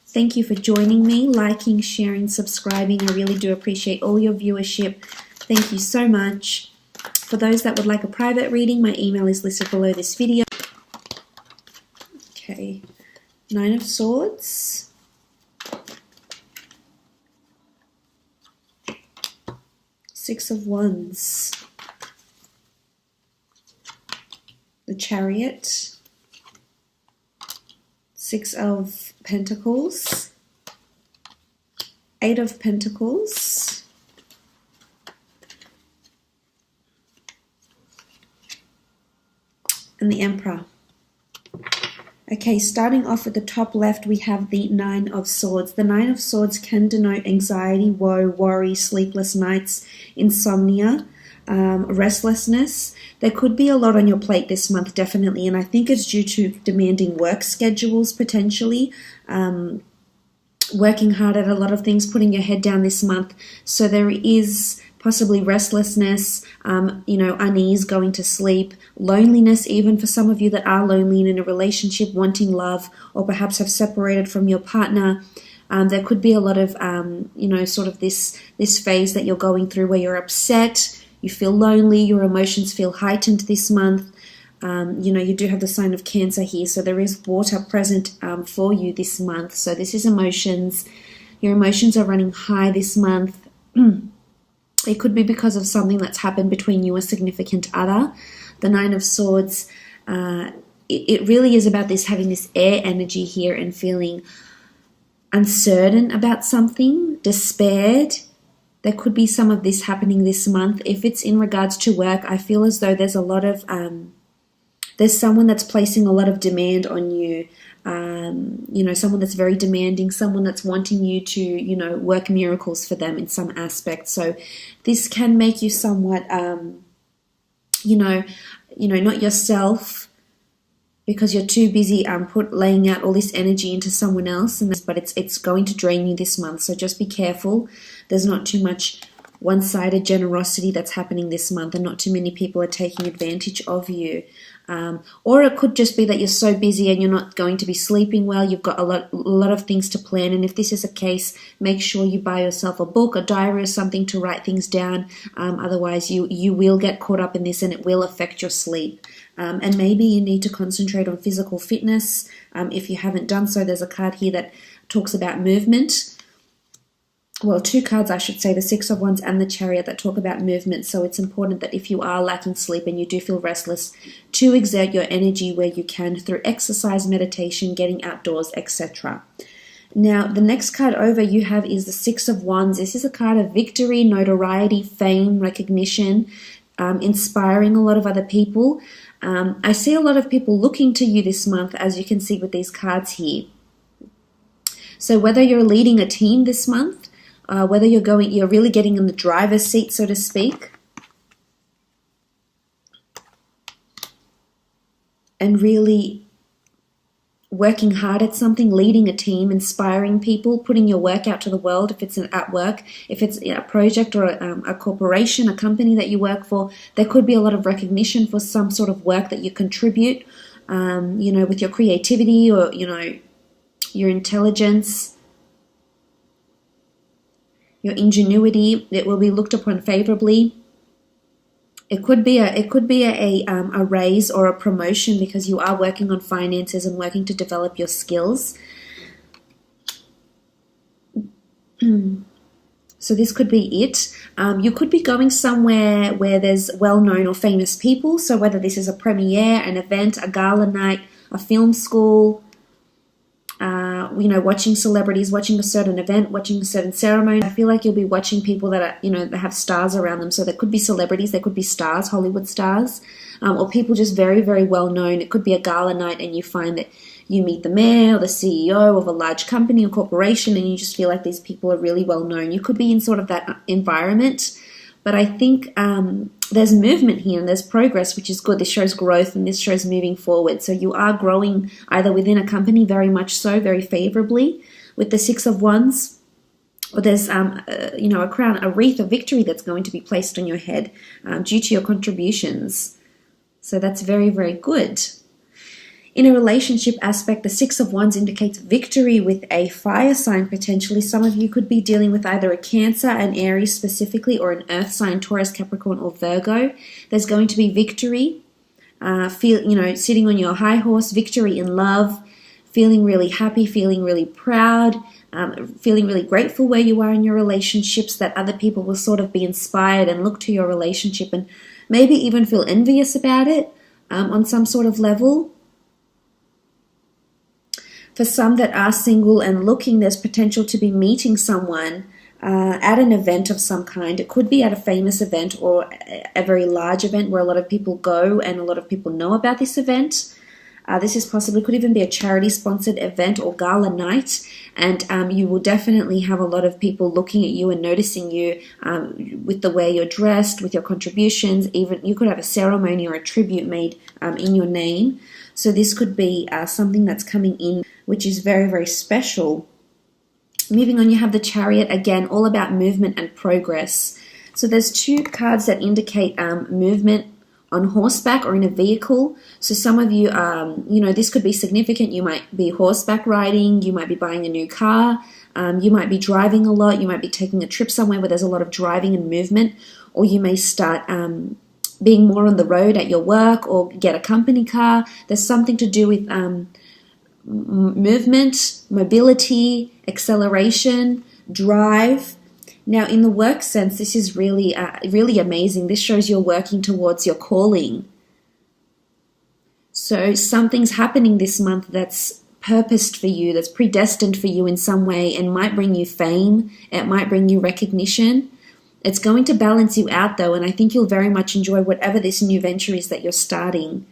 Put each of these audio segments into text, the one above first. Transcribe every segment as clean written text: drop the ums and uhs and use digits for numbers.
Thank you for joining me, liking, sharing, subscribing. I really do appreciate all your viewership. Thank you so much. For those that would like a private reading, my email is listed below this video. Okay, 9 of Swords. Six of Wands. The Chariot. Six of Pentacles. Eight of Pentacles. And the Emperor. Okay, starting off at the top left, we have the Nine of Swords. The Nine of Swords can denote anxiety, woe, worry, sleepless nights, insomnia, restlessness. There could be a lot on your plate this month, definitely, and I think it's due to demanding work schedules, potentially, working hard at a lot of things, putting your head down this month. So there is possibly restlessness, unease, going to sleep, loneliness, even for some of you that are lonely and in a relationship, wanting love, or perhaps have separated from your partner. There could be a lot of, sort of this phase that you're going through where you're upset, you feel lonely, your emotions feel heightened this month. You do have the sign of Cancer here, so there is water present for you this month. So this is emotions. Your emotions are running high this month. It could be because of something that's happened between you and a significant other. The Nine of Swords, it really is about this, having this air energy here and feeling uncertain about something, despaired. There could be some of this happening this month. If it's in regards to work, I feel as though there's a lot of, there's someone that's placing a lot of demand on you. Someone that's very demanding, someone that's wanting you to, work miracles for them in some aspect. So this can make you somewhat, not yourself, because you're too busy laying out all this energy into someone else, but it's going to drain you this month. So just be careful. There's not too much one-sided generosity that's happening this month, and not too many people are taking advantage of you. Or it could just be that you're so busy and you're not going to be sleeping well. You've got a lot of things to plan, and if this is a case, make sure you buy yourself a book, a diary, or something to write things down. Otherwise, you will get caught up in this, and it will affect your sleep. And maybe you need to concentrate on physical fitness. If you haven't done so, there's a card here that talks about movement. Well, two cards, I should say, the Six of Wands and the Chariot, that talk about movement. So it's important that if you are lacking sleep and you do feel restless, to exert your energy where you can through exercise, meditation, getting outdoors, etc. Now, the next card over you have is the Six of Wands. This is a card of victory, notoriety, fame, recognition, inspiring a lot of other people. I see a lot of people looking to you this month, as you can see with these cards here. So whether you're leading a team this month, whether you're really getting in the driver's seat, so to speak, and really working hard at something, leading a team, inspiring people, putting your work out to the world. If it's at work, if it's a project or a corporation, a company that you work for, there could be a lot of recognition for some sort of work that you contribute, with your creativity or, your intelligence, your ingenuity. It will be looked upon favorably. It could be a raise or a promotion because you are working on finances and working to develop your skills. So this could be it. You could be going somewhere where there's well-known or famous people. So whether this is a premiere, an event, a gala night, a film school, watching celebrities, watching a certain event, watching a certain ceremony. I feel like you'll be watching people that are, that have stars around them. So there could be celebrities, there could be stars, Hollywood stars, or people just very, very well known. It could be a gala night and you find that you meet the mayor or the CEO of a large company or corporation and you just feel like these people are really well known. You could be in sort of that environment. But I think there's movement here and there's progress, which is good. This shows growth and this shows moving forward. So you are growing either within a company, very much so, very favorably, with the Six of Wands, or there's a crown, a wreath of victory that's going to be placed on your head due to your contributions. So that's very, very good. In a relationship aspect, the Six of Wands indicates victory with a fire sign potentially. Some of you could be dealing with either a Cancer, an Aries specifically, or an earth sign, Taurus, Capricorn, or Virgo. There's going to be victory. Sitting on your high horse, victory in love, feeling really happy, feeling really proud, feeling really grateful where you are in your relationships, that other people will sort of be inspired and look to your relationship and maybe even feel envious about it on some sort of level. For some that are single and looking, there's potential to be meeting someone at an event of some kind. It could be at a famous event or a very large event where a lot of people go and a lot of people know about this event. This is possibly, could even be a charity-sponsored event or gala night, and you will definitely have a lot of people looking at you and noticing you with the way you're dressed, with your contributions. Even you could have a ceremony or a tribute made in your name. So this could be something that's coming in, which is very, very special. Moving on, you have the Chariot, again, all about movement and progress. So there's two cards that indicate movement on horseback or in a vehicle. So some of you, this could be significant. You might be horseback riding, you might be buying a new car, you might be driving a lot, you might be taking a trip somewhere where there's a lot of driving and movement, or you may start being more on the road at your work or get a company car. There's something to do with movement, mobility, acceleration, drive. Now, in the work sense, this is really, really amazing. This shows you're working towards your calling. So something's happening this month that's purposed for you, that's predestined for you in some way, and might bring you fame. It might bring you recognition. It's going to balance you out, though, and I think you'll very much enjoy whatever this new venture is that you're starting.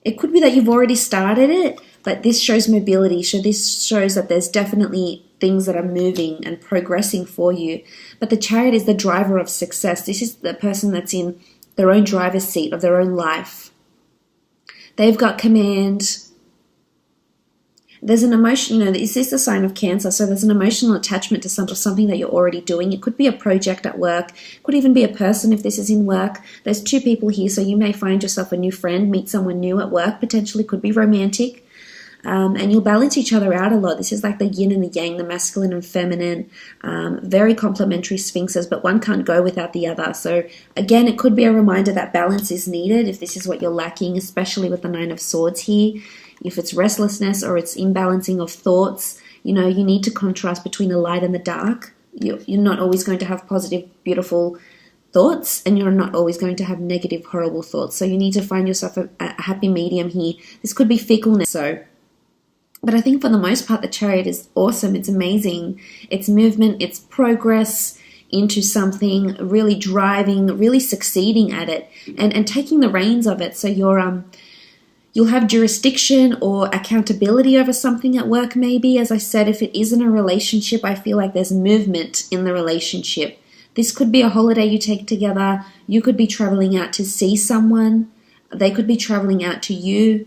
It could be that you've already started it, but this shows mobility. So this shows that there's definitely things that are moving and progressing for you. But the Chariot is the driver of success. This is the person that's in their own driver's seat of their own life. They've got command. There's an emotion, this is the sign of Cancer, so there's an emotional attachment to something that you're already doing. It could be a project at work. It could even be a person if this is in work. There's two people here, so you may find yourself a new friend, meet someone new at work, potentially could be romantic. And you'll balance each other out a lot. This is like the yin and the yang, the masculine and feminine, very complementary sphinxes, but one can't go without the other. So again, it could be a reminder that balance is needed if this is what you're lacking, especially with the Nine of Swords here. If it's restlessness or it's imbalancing of thoughts, you need to contrast between the light and the dark. You're not always going to have positive, beautiful thoughts, and you're not always going to have negative, horrible thoughts. So you need to find yourself a happy medium here. This could be fickleness. But I think for the most part, the Chariot is awesome. It's amazing. It's movement, it's progress into something, really driving, really succeeding at it, and taking the reins of it. So you'll have jurisdiction or accountability over something at work maybe. As I said, if it isn't a relationship, I feel like there's movement in the relationship. This could be a holiday you take together. You could be traveling out to see someone. They could be traveling out to you,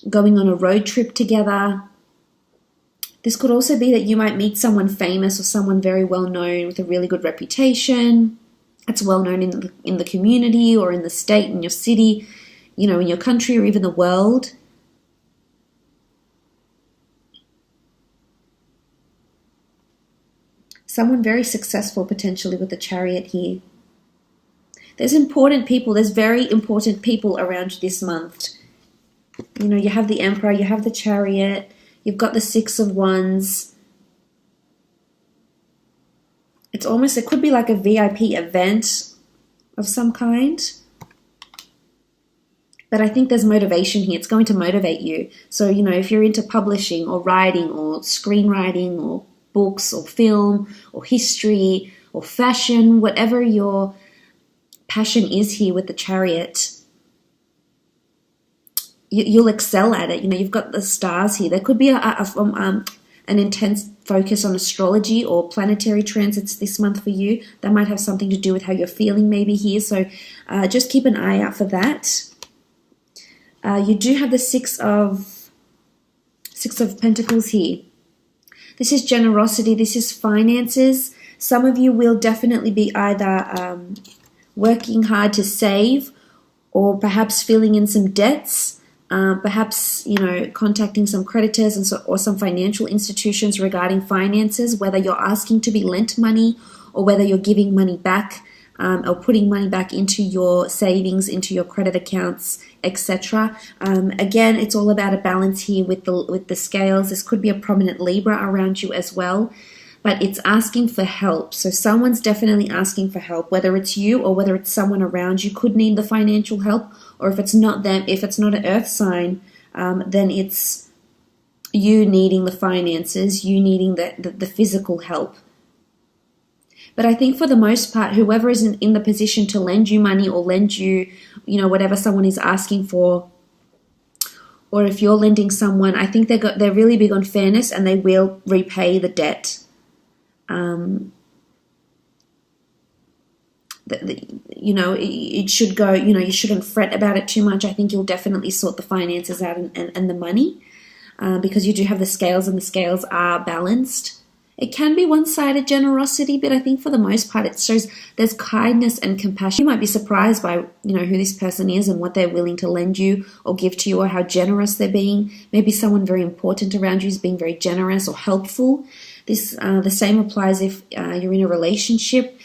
going on a road trip together. This could also be that you might meet someone famous or someone very well known with a really good reputation. It's well known in the community or in the state, in your city, in your country or even the world. Someone very successful potentially with the Chariot here. There's very important people around this month. You have the Emperor, you have the Chariot, you've got the Six of Wands. It could be like a VIP event of some kind. But I think there's motivation here. It's going to motivate you. So, if you're into publishing or writing or screenwriting or books or film or history or fashion, whatever your passion is here with the Chariot, you'll excel at it. You've got the stars here. There could be an intense focus on astrology or planetary transits this month for you. That might have something to do with how you're feeling maybe here. So just keep an eye out for that. You do have the Six of Pentacles here. This is generosity. This is finances. Some of you will definitely be either working hard to save or perhaps filling in some debts. Perhaps, contacting some creditors or some financial institutions regarding finances, whether you're asking to be lent money or whether you're giving money back, or putting money back into your savings, into your credit accounts, etc. Again, it's all about a balance here with the scales. This could be a prominent Libra around you as well, but it's asking for help. So someone's definitely asking for help, whether it's you or whether it's someone around you could need the financial help, or if it's not them, if it's not an earth sign, then it's you needing the finances, you needing the physical help. But I think for the most part, whoever is in the position to lend you money or lend you, whatever someone is asking for, or if you're lending someone, I think they're really big on fairness and they will repay the debt. It should go, you shouldn't fret about it too much. I think you'll definitely sort the finances out and the money, because you do have the scales and the scales are balanced. It can be one-sided generosity, but I think for the most part it shows there's kindness and compassion. You might be surprised by, who this person is and what they're willing to lend you or give to you, or how generous they're being. Maybe someone very important around you is being very generous or helpful. The same applies if you're in a relationship.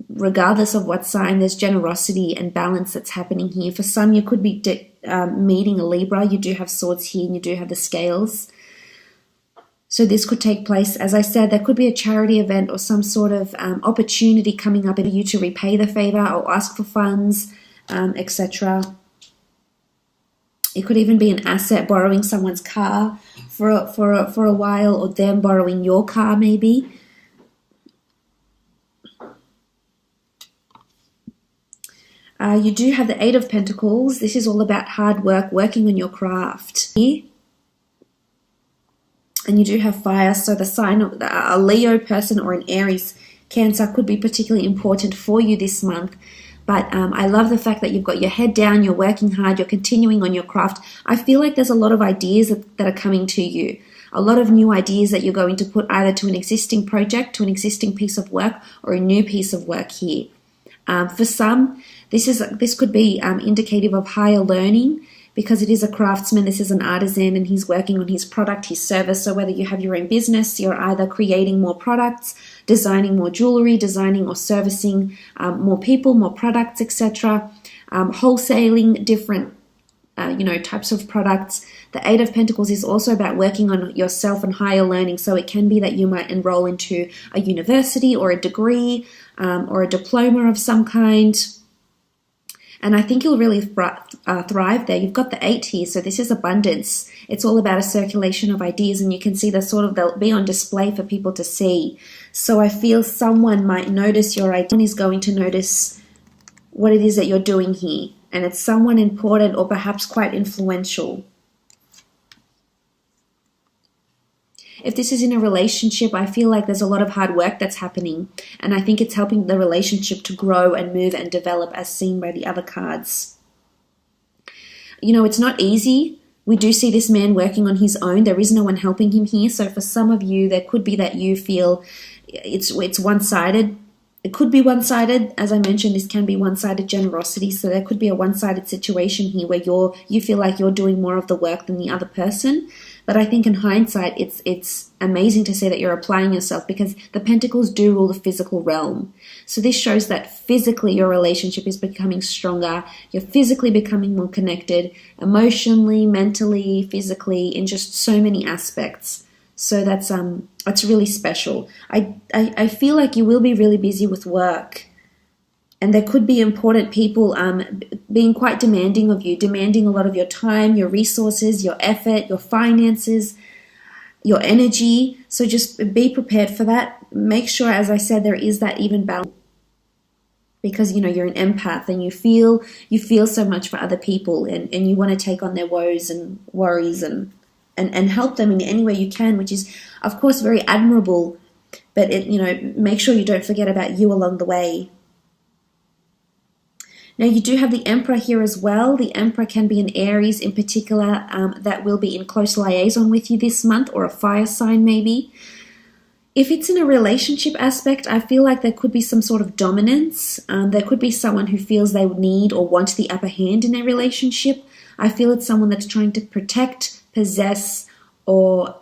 Regardless of what sign, there's generosity and balance that's happening here. For some, you could be meeting a Libra. You do have swords here and you do have the scales. So this could take place, as I said, there could be a charity event or some sort of opportunity coming up for you to repay the favor or ask for funds, etc. It could even be an asset, borrowing someone's car for a while, or them borrowing your car maybe. You do have the Eight of Pentacles. This is all about hard work, working on your craft. And you do have fire, so the sign of a Leo person or an Aries, Cancer could be particularly important for you this month. But I love the fact that you've got your head down, you're working hard, you're continuing on your craft. I feel like there's a lot of ideas that are coming to you. A lot of new ideas that you're going to put either to an existing project, to an existing piece of work, or a new piece of work here. For some, this could be indicative of higher learning, because it is a craftsman, this is an artisan, and he's working on his product, his service. So whether you have your own business, you're either creating more products, designing more jewelry, designing or servicing more people, more products, etc. Wholesaling different types of products. The Eight of Pentacles is also about working on yourself and higher learning. So it can be that you might enroll into a university or a degree or a diploma of some kind. And I think you'll really thrive there. You've got the 8 here, so this is abundance. It's all about a circulation of ideas, and you can see they'll be on display for people to see. So I feel someone might notice your idea. Someone is going to notice what it is that you're doing here, and it's someone important or perhaps quite influential. If this is in a relationship, I feel like there's a lot of hard work that's happening, and I think it's helping the relationship to grow and move and develop, as seen by the other cards. It's not easy. We do see this man working on his own. There is no one helping him here. So for some of you, there could be that you feel it's one-sided. It could be one-sided. As I mentioned, this can be one-sided generosity. So there could be a one-sided situation here where you feel like you're doing more of the work than the other person. But I think in hindsight, it's amazing to see that you're applying yourself, because the Pentacles do rule the physical realm. So this shows that physically your relationship is becoming stronger. You're physically becoming more connected, emotionally, mentally, physically, in just so many aspects. So that's really special. I feel like you will be really busy with work. And there could be important people being quite demanding of you, demanding a lot of your time, your resources, your effort, your finances, your energy. So just be prepared for that. Make sure, as I said, there is that even balance, because you're an empath and you feel so much for other people, and you want to take on their woes and worries and help them in any way you can, which is of course very admirable. But make sure you don't forget about you along the way. Now, you do have the Emperor here as well. The Emperor can be an Aries in particular that will be in close liaison with you this month, or a fire sign maybe. If it's in a relationship aspect, I feel like there could be some sort of dominance. There could be someone who feels they need or want the upper hand in their relationship. I feel it's someone that's trying to protect, possess, or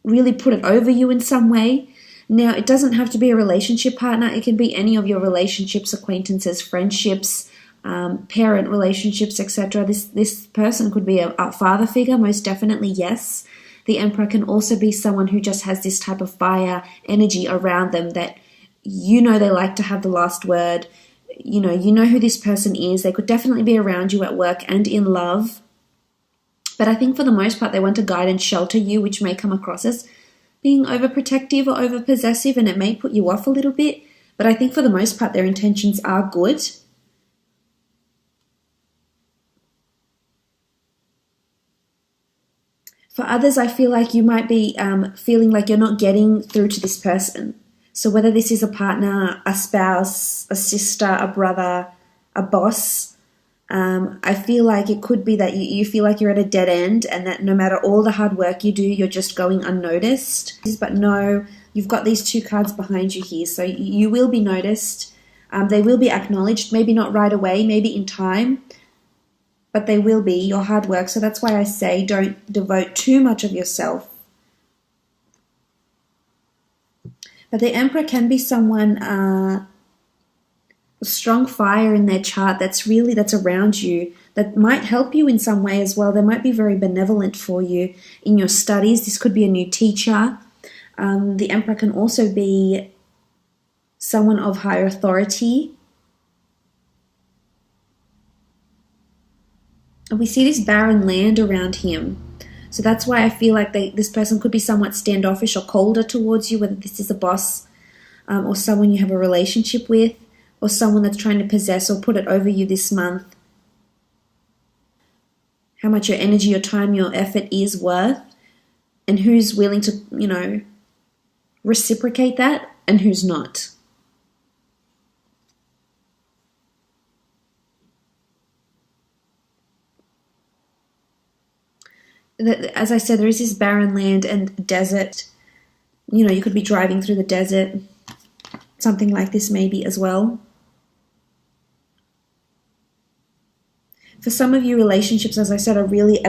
really put it over you in some way. Now, it doesn't have to be a relationship partner. It can be any of your relationships, acquaintances, friendships, parent relationships, etc. This person could be a father figure, most definitely, yes. The Emperor can also be someone who just has this type of fire energy around them that you know they like to have the last word. You know who this person is. They could definitely be around you at work and in love. But I think for the most part, they want to guide and shelter you, which may come across as being overprotective or overpossessive, and it may put you off a little bit. But I think for the most part, their intentions are good. For others, I feel like you might be feeling like you're not getting through to this person. So whether this is a partner, a spouse, a sister, a brother, a boss, I feel like it could be that you feel like you're at a dead end and that no matter all the hard work you do, you're just going unnoticed. But no, you've got these two cards behind you here. So you will be noticed. They will be acknowledged, maybe not right away, maybe in time, but they will be your hard work. So that's why I say don't devote too much of yourself. But the Emperor can be someone, a strong fire in their chart that's around you, that might help you in some way as well. They might be very benevolent for you in your studies. This could be a new teacher. The Emperor can also be someone of higher authority. And we see this barren land around him. So that's why I feel like this person could be somewhat standoffish or colder towards you, whether this is a boss or someone you have a relationship with, or someone that's trying to possess or put it over you this month. How much your energy, your time, your effort is worth, and who's willing to, reciprocate that and who's not. As I said, there is this barren land and desert. You could be driving through the desert. Something like this maybe as well. For some of you, relationships, as I said, are really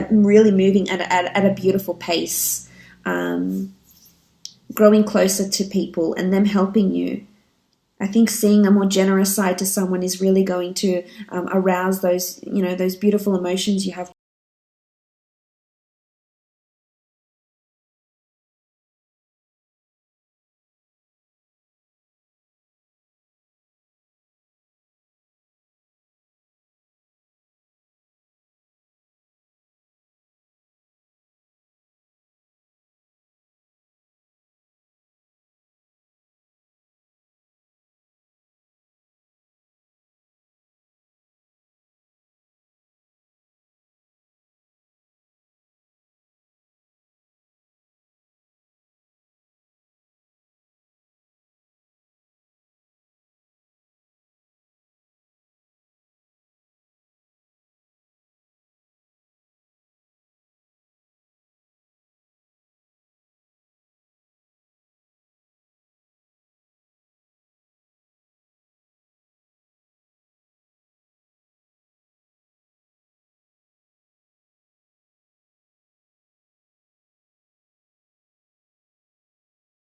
moving at a beautiful pace. Growing closer to people and them helping you. I think seeing a more generous side to someone is really going to arouse those beautiful emotions you have